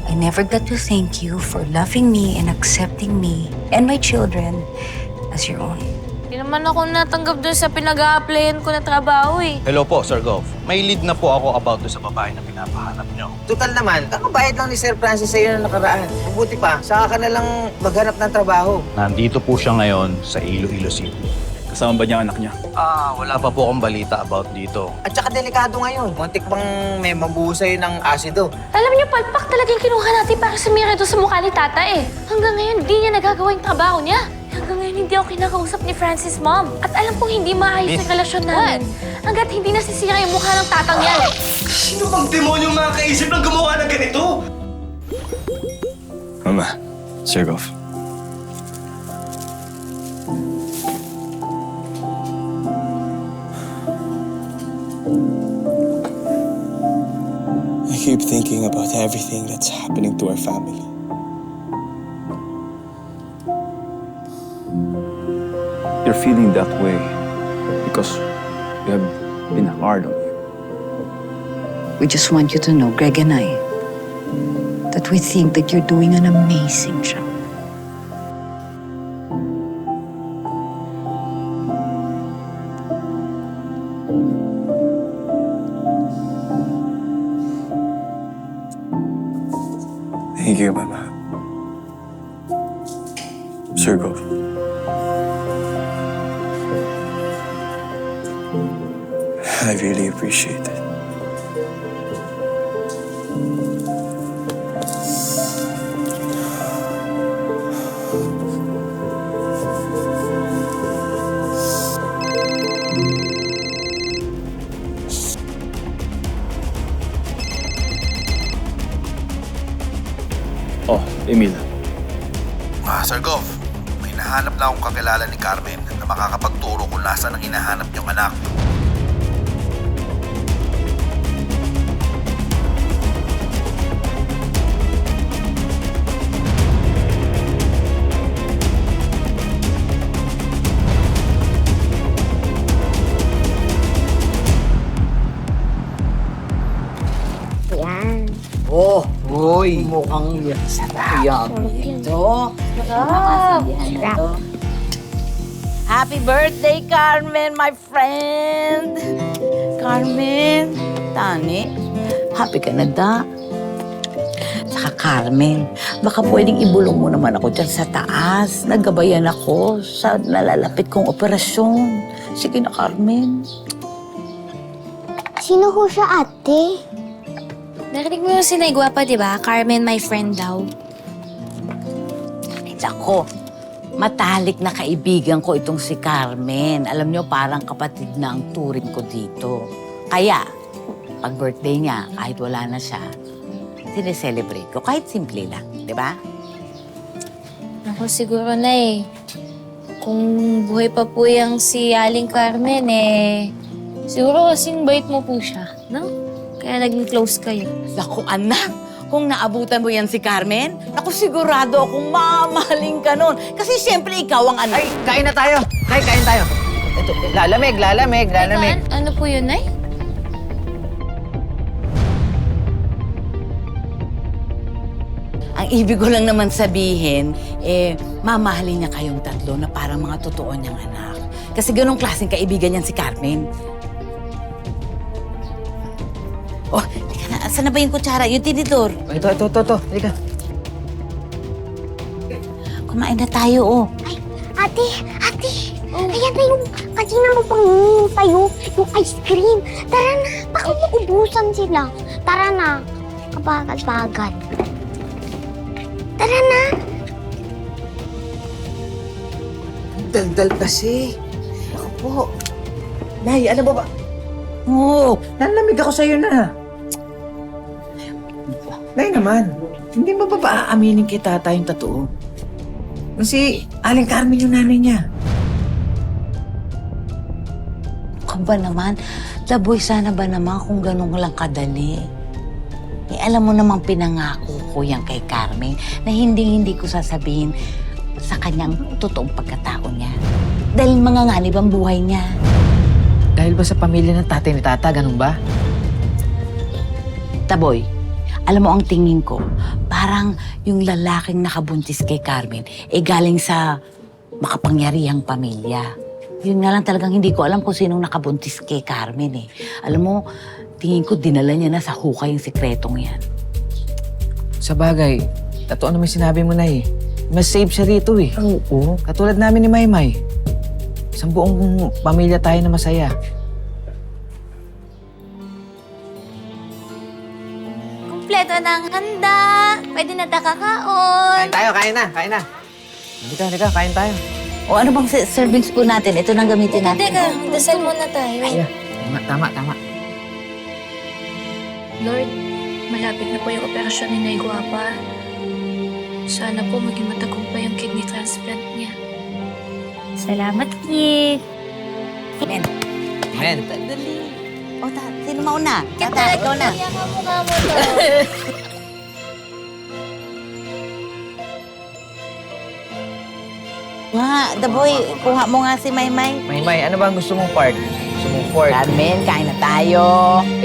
I never got to thank you for loving me and accepting me and my children as your own. Hindi naman ako natanggap dun sa pinag-a-applyan ko na trabaho eh. Hello po, Sir Gov. May lead na po ako about doon sa babae na pinapahanap nyo. Total naman, kakabayad lang ni Sir Francis sa'yo na nakaraan. Mabuti pa, saka ka na lang maghanap ng trabaho. Nandito po siya ngayon sa Iloilo City. Kasama ba niya ang anak niya? Wala pa po akong balita about dito. At saka delikado ngayon. Muntik bang may mabuo sa'yo ng asido. Alam niyo, palpak talaga yung kinuha natin para sumira doon sa mukha ni Tata eh. Hanggang ngayon, di niya nagagawa yung trabaho niya. Hanggang ngayon, hindi ako kinakausap ni Francis, Mom. At alam kong hindi maayos ang relasyon namin. Hanggat hindi nasisira yung mukha ng tatang yan. Sino bang demonyong makakaisip ng gumawa ng ganito? Mama, Sir Gov. I keep thinking about everything that's happening to our family. You're feeling that way because we have been hard on you. We just want you to know, Greg and I, that we think that you're doing an amazing job. Thank you, Mama. Sir Gov. I really appreciate it. Oh, Emil. Sir Gov, may nahanap na akong kakilala ni Carmen na makakapagturo kung nasaan ang hinahanap niyong anak. Yan. Oh, hoy. Mukhang sarap. Ito. Sarap. Sarap. Happy birthday, Carmen, my friend. Carmen, Tani, happy ka na da. Saka Carmen, baka pwedeng ibulong mo naman ako dyan sa taas. Naggabayan ako sa nalalapit kong operasyon. Sige na, Carmen. Sino ho siya, ate? Narinig mo yung sinaygwapa, di ba? Carmen, my friend daw. Ay, ako. Matalik na kaibigan ko itong si Carmen. Alam nyo, parang kapatid na ang turing ko dito. Kaya, pag birthday niya, kahit wala na siya, sineselebrate ko. Kahit simple lang, di ba? Ako siguro na eh. Kung buhay pa po yung si Aling Carmen eh, siguro kasing bait mo po siya, no? Kaya naging close kayo. Naku, anak, kung naabutan mo yan si Carmen, naku, sigurado akong mamahaling ka nun. Kasi siyempre ikaw ang anak. Ay, kain na tayo. Kain tayo. Ito, lalamig. Teka, ano po yun, Nay? Ang ibig ko lang naman sabihin, mamahalin niya kayong tatlo na parang mga totoo niyang anak. Kasi ganong klaseng kaibigan niyan si Carmen. Oh, teka na, saan na ba yung kutsara? Yung tinidor? Ito. Halika. Kumain na tayo, oh. Ay, ate. Ayan na yung kanina mo pang hinihintay yung ice cream. Tara na, baka maubusan sila. Tara na, kabagal-bagal. Tara na. Daldal kasi. Ako po. Nay, ano ba? Oh, Nalamig ako sa'yo na. Nay naman, hindi mo ba aaminin kay tata yung totoo? Kasi Aling Carmen yung nanay niya. ka ba naman? Laboy, sana ba naman kung ganun lang kadali? Alam mo namang pinangako ko yan kay Carmen na hindi ko sasabihin sa kanyang totoong pagkatao niya. Dahil manganganib ang buhay niya. Dahil ba sa pamilya ng tatay ni tata, ganun ba? Taboy, Alam mo, ang tingin ko, parang yung lalaking nakabuntis kay Carmen, galing sa makapangyarihang pamilya. Yun nga lang talagang hindi ko alam kung sinong nakabuntis kay Carmen eh. Alam mo, tingin ko dinala niya na sa hukay yung sikretong yan. Sa bagay, totoo naman sinabi mo na eh. Mas safe siya rito eh. Oo. Katulad namin ni Maymay. Isang buong pamilya tayo na masaya. Kompleto ng handa. Pwede na kakaon. Kain na. Halika, kain tayo. O ano bang serving spoon natin? Ito nang gamitin natin. Teka, dasal muna tayo. Tama. Lord, malapit na po yung operasyon ni Nay Guapa. Sana po maging matagumpay yung kidney transplant niya. Salamat, Kid. Men. Men. Dali. O, sino mauna? Tata, ikaw na. Kaya kamukha mo to. The boy, kuha mo nga si Maymay. Maymay, ano ba ang gusto mong part? Gusto mong fork? Carmen, kain na tayo.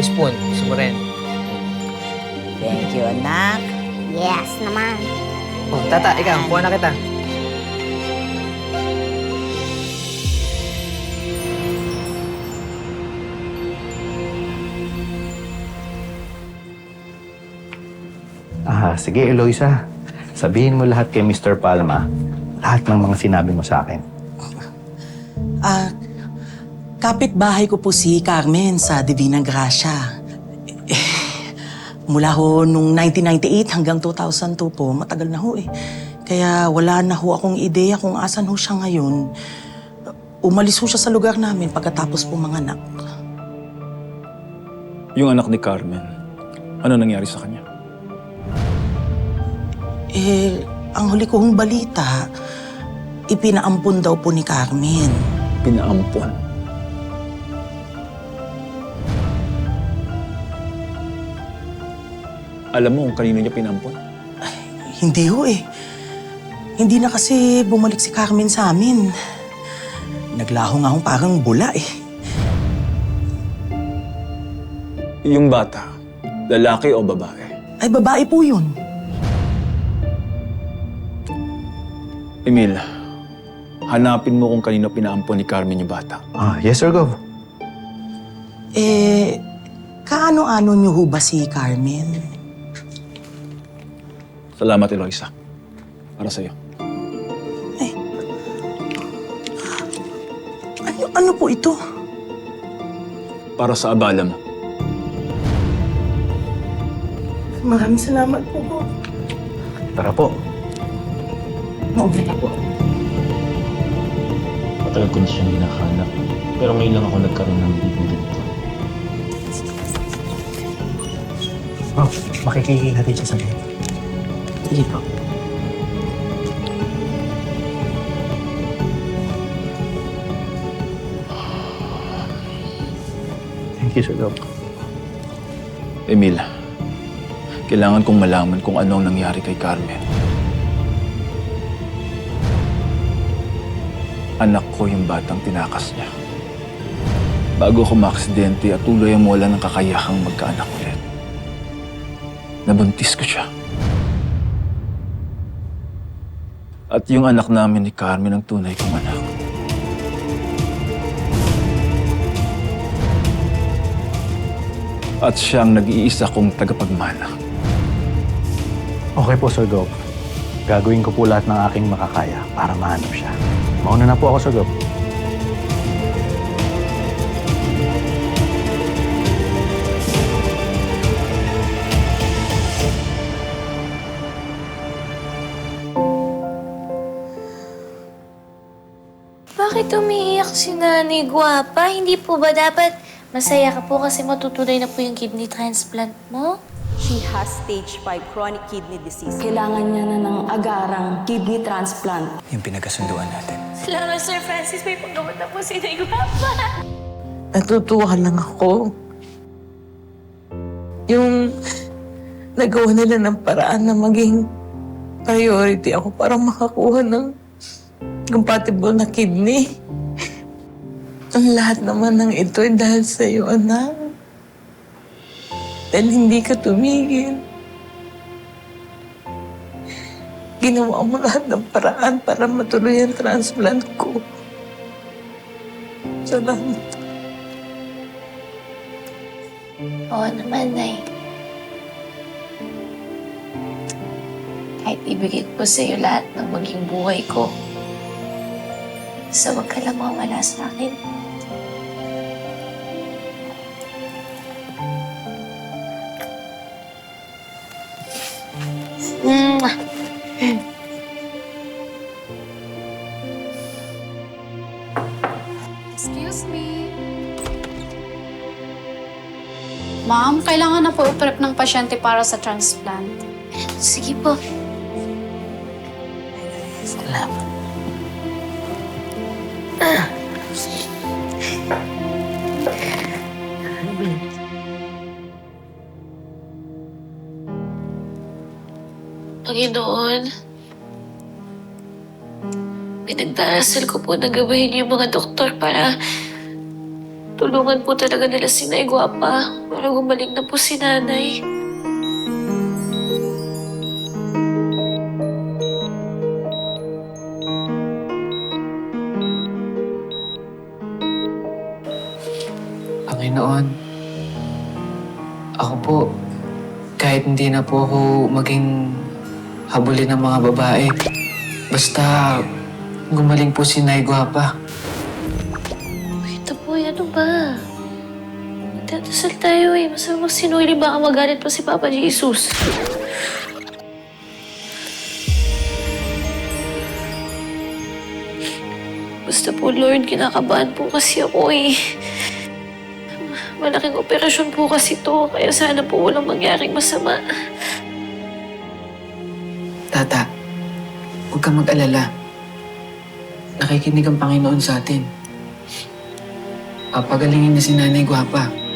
Spoon. Gusto mo rin? Thank you, anak. Yes naman. Oh, tata, ikaw. Kuha na kita. Sige, Eloisa. Sabihin mo lahat kay Mr. Palma. Lahat ng mga sinabi mo sa akin. Kapitbahay ko po si Carmen sa Divina Gracia. Mula ho nung 1998 hanggang 2002 po, matagal na ho eh. Kaya wala na ho akong ideya kung asan ho siya ngayon. Umalis ho siya sa lugar namin pagkatapos po manganak. Yung anak ni Carmen, ano nangyari sa kanya? Ang huli ko hong balita, ipinaampun daw po ni Carmen. Pinaampon. Alam mo kung kanino niya pinaampon? Hindi ho eh. Hindi na kasi bumalik si Carmen sa amin. Naglaho nga hong parang bula eh. Yung bata, lalaki o babae? Ay, babae po yun. Emil, hanapin mo kung kanino pinaampon ni Carmen yung bata. Yes, Sir Gov. Kaano-ano niyo ho ba si Carmen? Salamat, Eloisa. Para sa'yo. Ano po ito? Para sa abala mo. Maraming salamat po. Tara po. Maubay na po. Matagal ko na siyang hinahanap. Pero ngayon lang ako nagkaroon ng bibig ganito. Makikihati siya sa akin. Sige po. Thank you, Sir Gov. Emil, kailangan kong malaman kung ano ang nangyari kay Carmen. Anak ko yung batang tinakas niya. Bago ako maaksidente at tuloy ang mawala ng kakayahang magkaanak ulit. Nabuntis ko siya. At yung anak namin ni Carmen ang tunay kong anak. At siyang nag-iisa kong tagapagmana. Okay po, Sir Gov. Gagawin ko po lahat ng aking makakaya para mahanap siya. Mauna na po ako, Sir Gov. Bakit umiiyak si Nanay Guapa? Hindi po ba dapat masaya ka po kasi matutuloy na po yung kidney transplant mo? She has stage 5 chronic kidney disease. Kailangan niya na ng agarang kidney transplant. Yung pinagkasunduan natin. Salamat, Sir Francis. May paggamot na po si Nanay Guapa. Natutuwa lang ako. Yung nagawa nila ng paraan na maging priority ako para makakuha ng compatible na kidney. Ang lahat naman ng ito ay dahil sa iyo, anak. Dahil hindi ka tumigil. ginawa mo lahat ng paraan para matuloy ang transplant ko. Salamat. Oo naman, Nay. Kahit ibigay ko sa iyo lahat ng maging buhay ko, basta huwag ka lang mawala sa akin. Mwah! Excuse me. Ma'am, kailangan na po i-prep ng pasyente para sa transplant. Sige po. Salamat. Panginoon, pinagdarasal ko po na gabahin niyo yung mga doktor para tulungan po talaga nila si Nay Guapa para gumaling na po si Nanay. Panginoon, ako po, kahit hindi na po ako maging habulin ng mga babae, basta gumaling po si Nay Guapa. Ito po, ano ba? Magdadasal tayo eh. Masama magsinuli, baka magalit pa si Papa Jesus. Basta po, Lord, kinakabahan po kasi ako eh. Malaking operasyon po kasi to, kaya sana po walang mangyaring masama. Tata, huwag kang mag-alala. Nakikinig ang Panginoon sa atin. Papagalingin na si Nanay Guapa.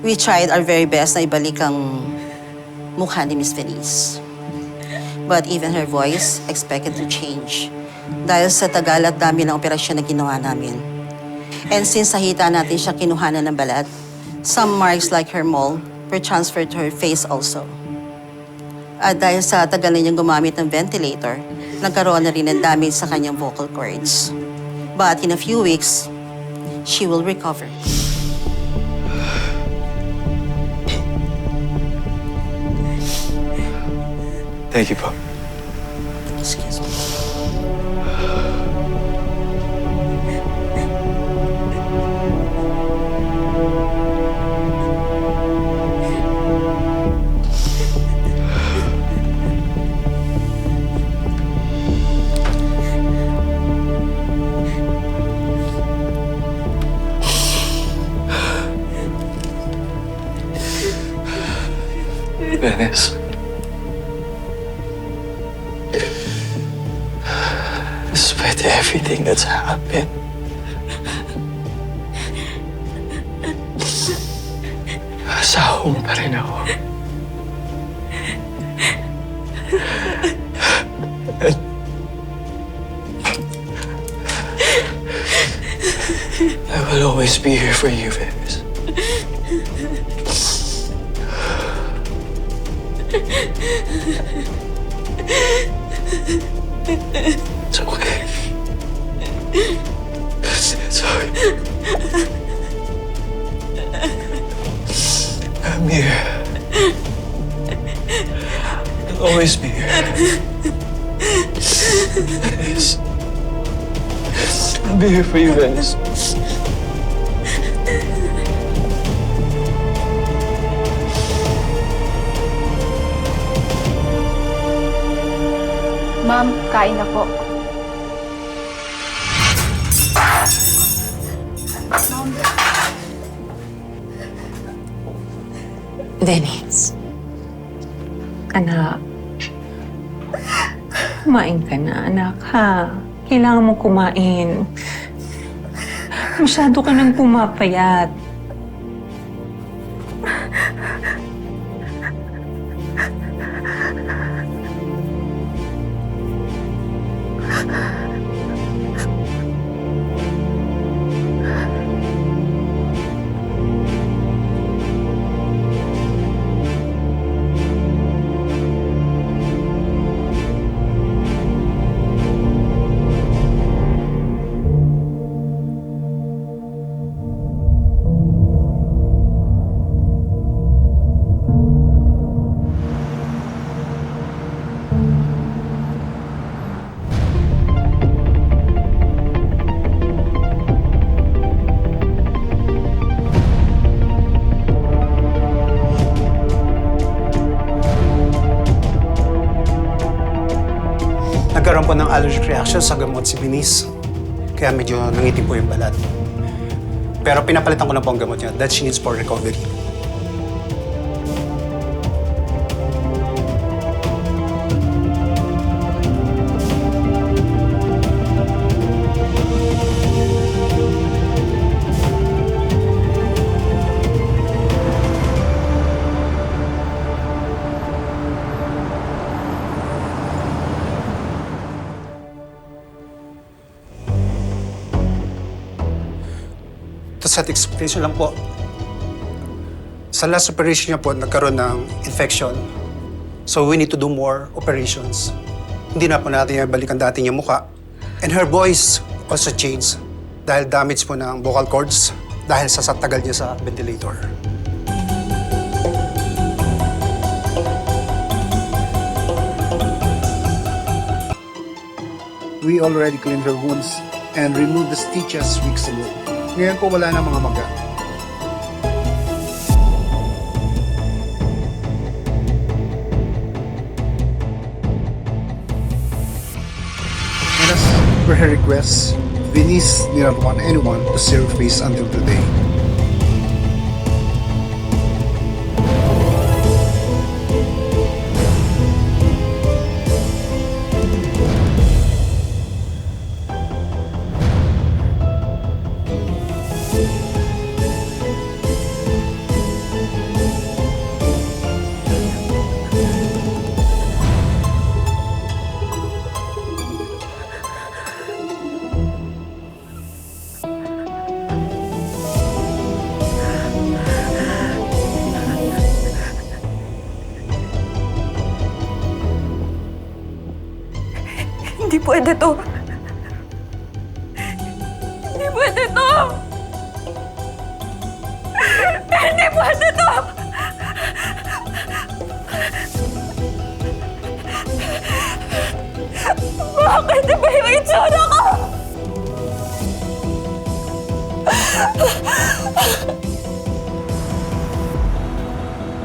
We tried our very best na ibalik ang mukha ni Miss Feliz. But even her voice expected to change dahil sa tagal at dami ng operasyon na ginawa namin. And since nakita natin siya kinuhanan ng balat, some marks like her mole were transferred to her face also. At dahil sa tagal na niyang gumamit ng ventilator, nagkaroon na rin ng damage sa kanyang vocal cords. But in a few weeks, she will recover. Thank you po. Excuse me. Venice. Despite everything that's happened, asawa mo pa rin ako. I will always be here for you, Venice. It's okay. It's okay. I'm here. I'll always be here. Venice. I'll be here for you, Venice. Ma'am, kain na po. Dennis. Anak. Kumain ka na, anak, ha? Kailangan mo kumain. Masyado ka nang pumapayat. Nagkaroon po ng allergic reaction sa gamot si Venice. Kaya medyo nangitim po yung balat. Pero pinapalitan ko na po ang gamot niya that she needs for recovery. To set expectation lang po. Sa last operation niya po, nagkaroon ng infection. So we need to do more operations. Hindi na po natin ibalik ang dati niyang mukha. And her voice also changed dahil damage po ng vocal cords dahil sa tagal niya sa ventilator. We already cleaned her wounds and removed the stitches weeks ago. Ngayon po wala na mga maga. And as per her request, Venice did not want anyone to see her face until today. Hindi pwede to. Hindi pwede to. Hindi pwede to. Bakit iba yung itsura ko?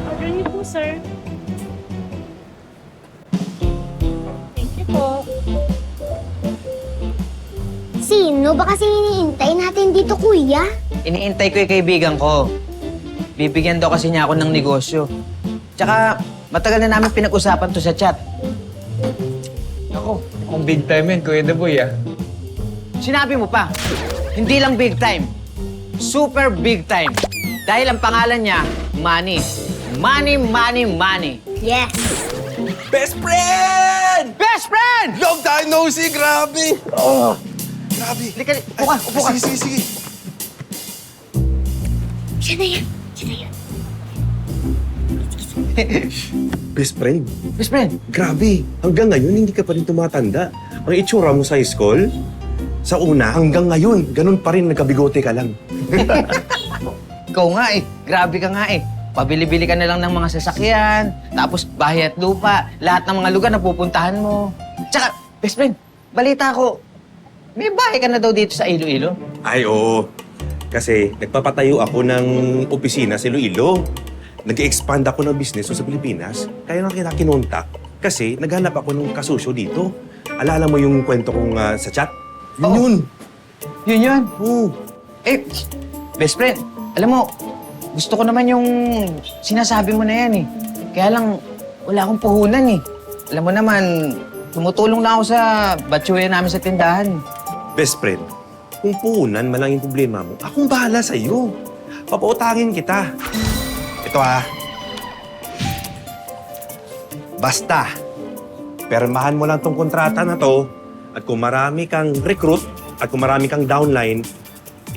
Order niyo po, sir. Thank you po. Sino ba kasi iniintay natin dito, kuya? Iniintay ko yung kaibigan ko. Bibigyan daw kasi niya ako ng negosyo. Tsaka, matagal na namin pinag-usapan to sa chat. Ako, kung big time yan, Kuya Daboy, ah. Sinabi mo pa, hindi lang big time. Super big time. Dahil ang pangalan niya, Money. Money, money, money. Yes! Best friend! Best friend! Long time no see, grabe! Oh, grabe. Lika, upo ka, upo ka. Sige, sige, sige. Siya na yan. Siya na yan. Best friend. Best friend. Grabe, hanggang ngayon hindi ka pa rin tumatanda. Ang itsura mo sa school, sa una hanggang ngayon, ganun pa rin nagkabigote ka lang. Ikaw nga eh, grabe ka nga eh. Pabili-bili ka na lang ng mga sasakyan, tapos bahay at lupa, lahat ng mga lugar na pupuntahan mo. Tsaka, best friend, balita ko, may bahay ka na daw dito sa Iloilo? Ay, oo. Kasi nagpapatayo ako ng opisina sa Iloilo. Nag-expand ako ng business sa Pilipinas, kaya nga kita kinontak. Kasi naghanap ako ng kasusyo dito. Alala mo yung kwento kong sa chat? Yun yun. Yun yun? Oo. Eh, best friend, alam mo, gusto ko naman yung sinasabi mo na yan eh. Kaya lang, wala akong puhunan eh. Alam mo naman, tumutulong lang ako sa batsuya namin sa tindahan. Best friend, kung puhunan man lang yung problema mo, akong bahala sa'yo. Papautangin kita. Ito ha. Basta, permahan mo lang tong kontrata na to at kung marami kang recruit at kung marami kang downline,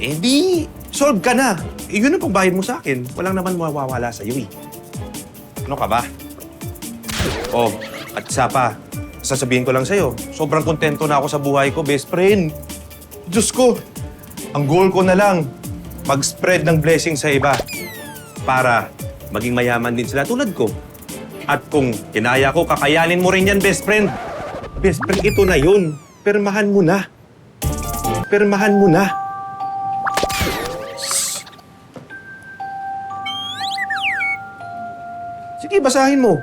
eh di, solve ka na. Eh, yun ang pagbayad mo sa akin. Walang naman mawawala sa'yo eh. Ano ka ba? Oh, at isa pa, sasabihin ko lang sa'yo, sobrang kontento na ako sa buhay ko, best friend. Diyos ko, ang goal ko na lang, mag-spread ng blessing sa iba para maging mayaman din sila tulad ko. At kung kinaya ko, kakayanin mo rin yan, best friend. Best friend, ito na yun. Permahan mo na. Permahan mo na. Sige, basahin mo.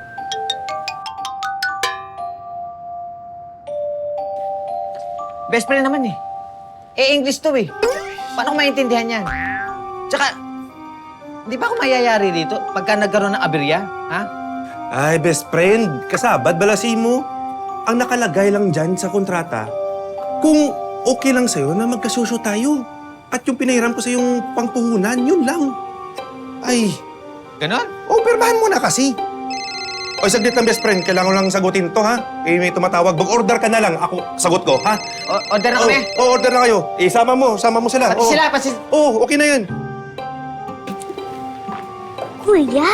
Best friend naman eh. Eh, English to eh. Paano ko maintindihan yan? Tsaka, di ba ako mayayari dito pagka nagkaroon ng aberya? Ha? Ay, best friend, kasabad balasi mo. Ang nakalagay lang dyan sa kontrata, kung okay lang sa'yo na magkasusyo tayo. At yung pinahiram ko sa yung pangpuhunan, yun lang. Ay. Ganon? O, permahan mo na kasi. O, saglit lang, best friend. Kailangan ko lang sagutin to, ha? Eh, may tumatawag. Mag-order ka na lang. Ako, sagot ko, ha? Order na kami? Order na kayo. Eh, sama mo sila. Pati sila, pati... Okay na yan. Kuya,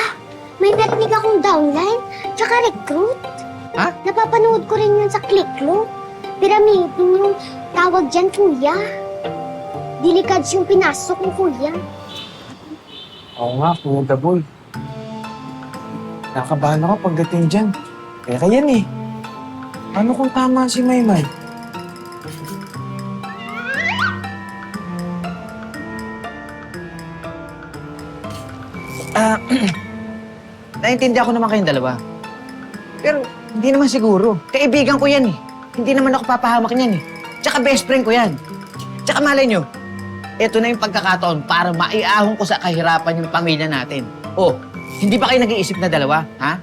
may narinig akong downline, tsaka recruit. Ha? Napapanood ko rin yun sa Clicklo. Pyramiding yung tawag dyan, kuya. Dilicads yung pinasok mo, kuya. Oo nga, Kuya Daboy. Nakabahan ako pagdating dyan. Kaya yan eh. Ano kung tama si Maymay? Naiintindihan ko naman kayong dalawa. Pero hindi naman siguro. Kaibigan ko yan eh. Hindi naman ako papahamak niyan eh. Tsaka best friend ko yan. Tsaka malay nyo, eto na yung pagkakataon para maiahon ko sa kahirapan yung pamilya natin. Oh, hindi ba kayo nag-iisip na dalawa, ha?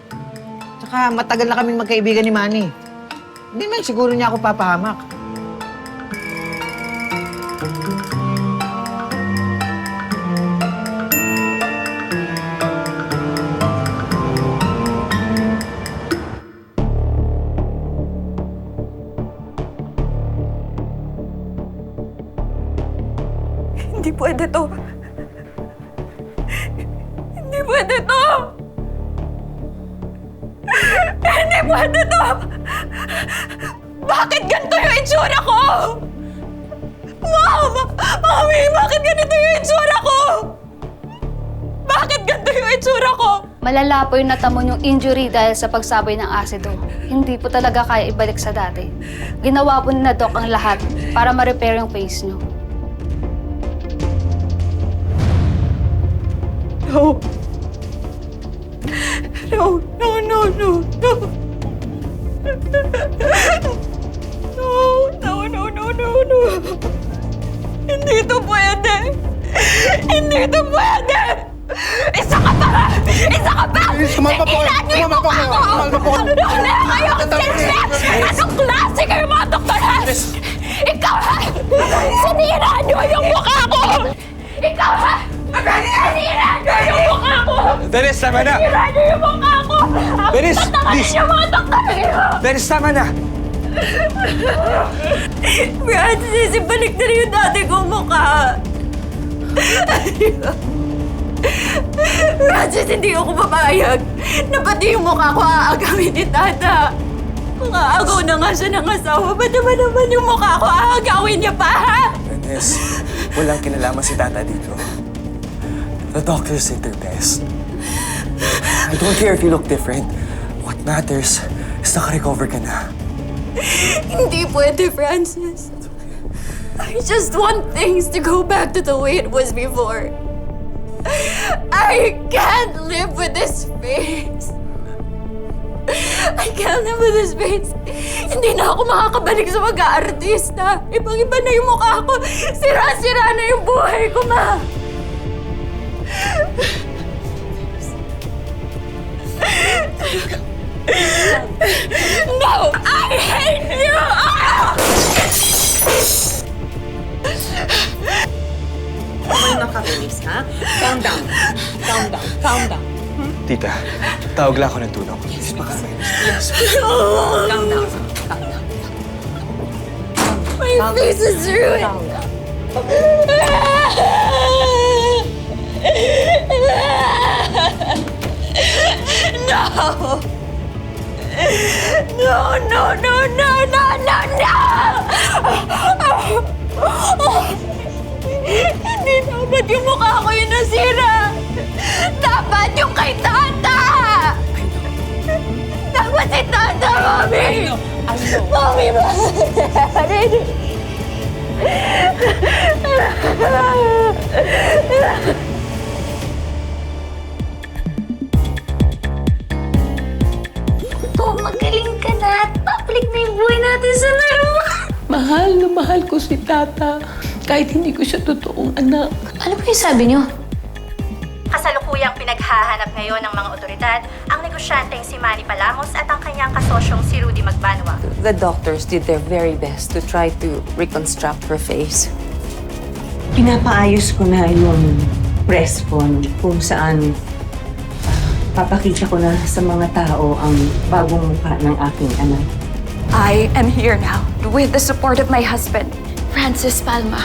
Tsaka matagal na kaming magkaibigan ni Manny. Hindi man siguro niya ako papahamak. Hindi pwede to. Hindi pwede to. Hindi pwede to. Bakit ganito yung itsura ko? Mom! Mami, bakit ganito yung itsura ko? Bakit ganito yung itsura ko? Malala po yung natamo yung injury dahil sa pagsabay ng asido. Hindi po talaga kaya ibalik sa dati. Ginawa po ni na Doc ang lahat para ma-repair yung face niyo. No. No, no, no, no, no. No, no, no, no, no, no. Hindi ito pwede. Hindi ito pwede. Isa ka pa! Isa ka pa! Tumalpa po! Tumalpa po! Tumalpa po! Ano na kayo? Anong klase kayo mga doktor? Ikaw ha! Sinira niyo yung mukha ko! Ikaw ha! Sinira niyo yung mukha ko! Dennis, tama na! Sinira niyo yung mukha ko! Dennis, please! Yung mga doktor! Dennis, tama na! Francis, ibalik na rin yung dati kong mukha. Francis, hindi ako papayag na pati yung mukha ko aagawin ni Tata. Kung aagaw na nga siya ng asawa, ba't naman yung mukha ko aagawin niya pa, ha? Dennis, walang kinalaman si Tata dito. The doctors did their best. I don't care if you look different. What matters is naka-recover ka na. Hindi pwede, Francis. I just want things to go back to the way it was before. I can't live with this face. I can't live with this face. Hindi na ako makakabalik sa mag-aartista. Ibang-iba na yung mukha ko. Sira-sira na yung buhay ko, ma. No! I hate you! Kumalma ka, Venice, ha? Calm down. Calm down. Calm down. Tita, tawag lang ako ng tulong. Please, baka may Yes. Calm down. Calm down. My face is ruined! No! No, no, no, no, no, no, no! Hindi dapat yung mukha ko yung nasira. Dapat yung kay Tata! Dapat si Tata, Mami! Mami, bakit? Magaling ka na at babalik na yung buhay natin sa laro. Mahal na mahal ko si Tata. Kahit hindi ko siya totoong anak. Ano po yung sabi niyo? Kasalukuyang pinaghahanap ngayon ng mga otoridad ang negosyanteng si Manny Palamos at ang kanyang kasosyong si Rudy Magbanwa. The doctors did their very best to try to reconstruct her face. Pinapaayos ko na yung press con kung saan papakita ko na sa mga tao ang bagong mukha ng aking anak. I am here now with the support of my husband, Francis Palma.